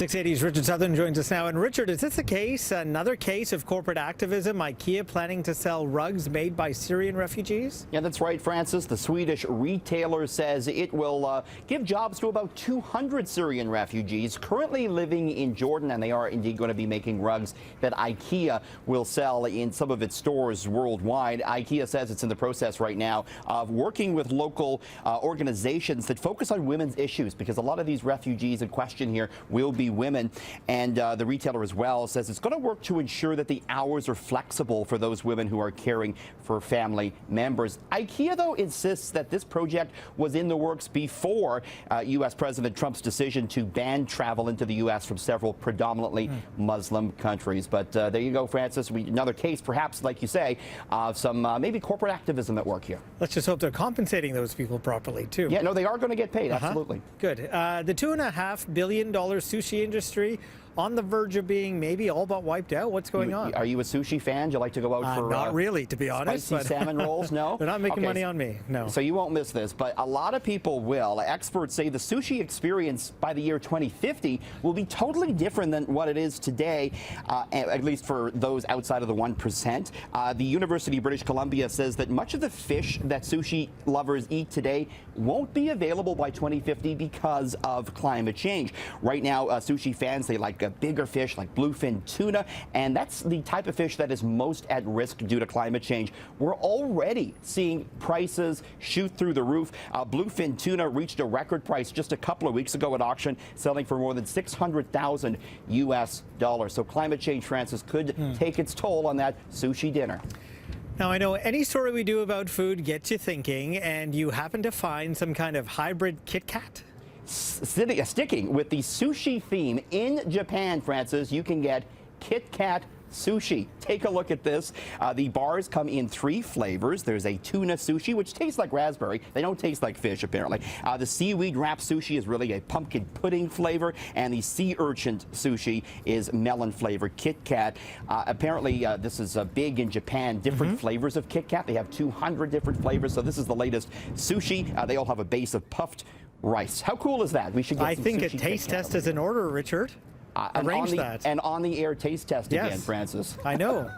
680's Richard Southern joins us now. And Richard, is this a case, another case of corporate activism? IKEA planning to sell rugs made by Syrian refugees? Yeah, that's right, Francis. The Swedish retailer says it will give jobs to about 200 Syrian refugees currently living in Jordan, and they are indeed going to be making rugs that IKEA will sell in some of its stores worldwide. IKEA says it's in the process right now of working with local organizations that focus on women's issues, because a lot of these refugees in question here will be women. And the retailer as well says it's going to work to ensure that the hours are flexible for those women who are caring for family members. IKEA, though, insists that this project was in the works before U.S. President Trump's decision to ban travel into the U.S. from several predominantly Muslim countries. But there you go, Francis. Another case, perhaps, like you say, of some maybe corporate activism at work here. Let's just hope they're compensating those people properly, too. Yeah, no, they are going to get paid. Absolutely. Good. The $2.5 billion sushi industry on the verge of being maybe all but wiped out. What's going on? Are you a sushi fan? Do you like to go out for not really, to be honest. Spicy salmon rolls? No? They're not making money on me, no. So you won't miss this, but a lot of people will. Experts say the sushi experience by the year 2050 will be totally different than what it is today, at least for those outside of the 1%. The University of British Columbia says that much of the fish that sushi lovers eat today won't be available by 2050 because of climate change. Right now, sushi fans, they like bigger fish like bluefin tuna, and that's the type of fish that is most at risk due to climate change. We're already seeing prices shoot through the roof. Bluefin tuna reached a record price just a couple of weeks ago at auction, selling for more than $600,000 US. So climate change, Francis, could take its toll on that sushi dinner. Now, I know any story we do about food gets you thinking, and you happen to find some kind of hybrid Kit Kat? Sticking with the sushi theme, in Japan, Francis, you can get Kit Kat sushi. Take a look at this. The bars come in 3 flavors. There's a tuna sushi, which tastes like raspberry. They don't taste like fish, apparently. The seaweed wrap sushi is really a pumpkin pudding flavor, and the sea urchin sushi is melon flavor. Kit Kat, apparently this is big in Japan, different flavors of Kit Kat. They have 200 different flavors, so this is the latest sushi. They all have a base of puffed rice. How cool is that? We should get I some think a sushi taste test is in order, Richard. Arrange that. And on the air taste test again, Yes. Francis. I know.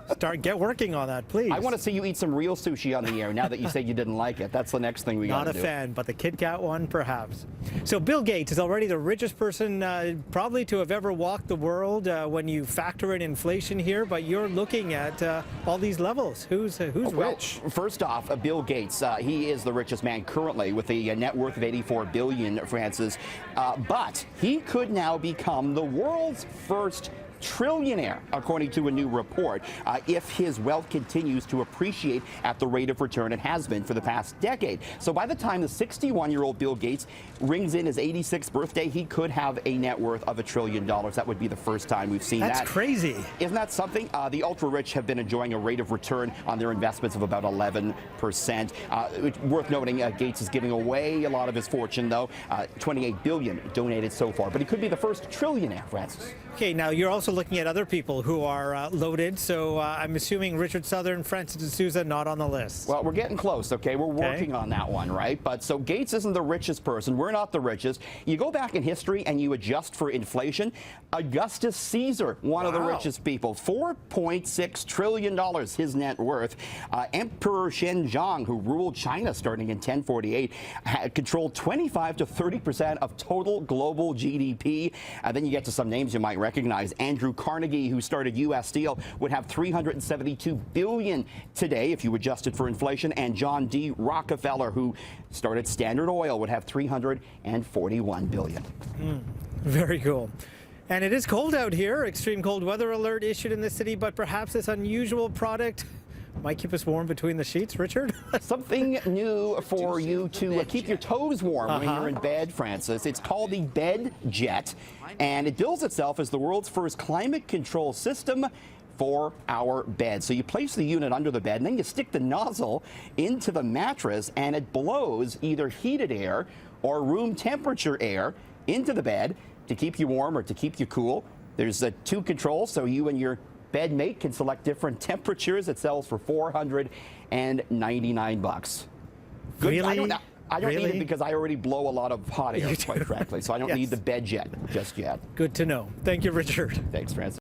Get working on that, please. I want to see you eat some real sushi on the air now that you said you didn't like it. That's the next thing we got to do. Not a fan, but the Kit Kat one, perhaps. So Bill Gates is already the richest person probably to have ever walked the world when you factor in inflation here, but you're looking at all these levels. Who's rich? First off, Bill Gates, he is the richest man currently with a net worth of $84 billion, Francis. But he could now become the world's first trillionaire, according to a new report, if his wealth continues to appreciate at the rate of return it has been for the past decade. So by the time the 61-year-old Bill Gates rings in his 86th birthday, he could have a net worth of $1 trillion. That would be the first time we've seen that. That's crazy. Isn't that something? The ultra-rich have been enjoying a rate of return on their investments of about 11%. It's worth noting Gates is giving away a lot of his fortune, though. $28 billion donated so far. But he could be the first trillionaire, Francis. Okay, now you're also looking at other people who are loaded, so I'm assuming Richard Southern, Francis D'Souza, not on the list. Well, we're getting close, okay? We're working on that one, right? But so Gates isn't the richest person. We're not the richest. You go back in history and you adjust for inflation. Augustus Caesar, one of the richest people, $4.6 trillion, his net worth. Emperor Shenzong, who ruled China starting in 1048, had controlled 25 to 30% of total global GDP. Then you get to some names you might recognize. Andrew Carnegie, who started U.S. Steel, would have $372 billion today if you adjusted for inflation. And John D. Rockefeller, who started Standard Oil, would have $341 billion. Very cool. And it is cold out here. Extreme cold weather alert issued in the city, but perhaps this unusual product might keep us warm between the sheets, Richard? Something new for you to keep your toes warm when you're in bed, Francis. It's called the Bed Jet, and it bills itself as the world's first climate control system for our bed. So you place the unit under the bed, and then you stick the nozzle into the mattress, and it blows either heated air or room temperature air into the bed to keep you warm or to keep you cool. There's 2 controls, so you and your bed mate can select different temperatures. It sells for $499. Good. Really? I don't need Really? it because I already blow a lot of hot air, You do, quite frankly. So I don't yes. need the bed jet just yet. Good to know. Thank you, Richard. Thanks, Francis.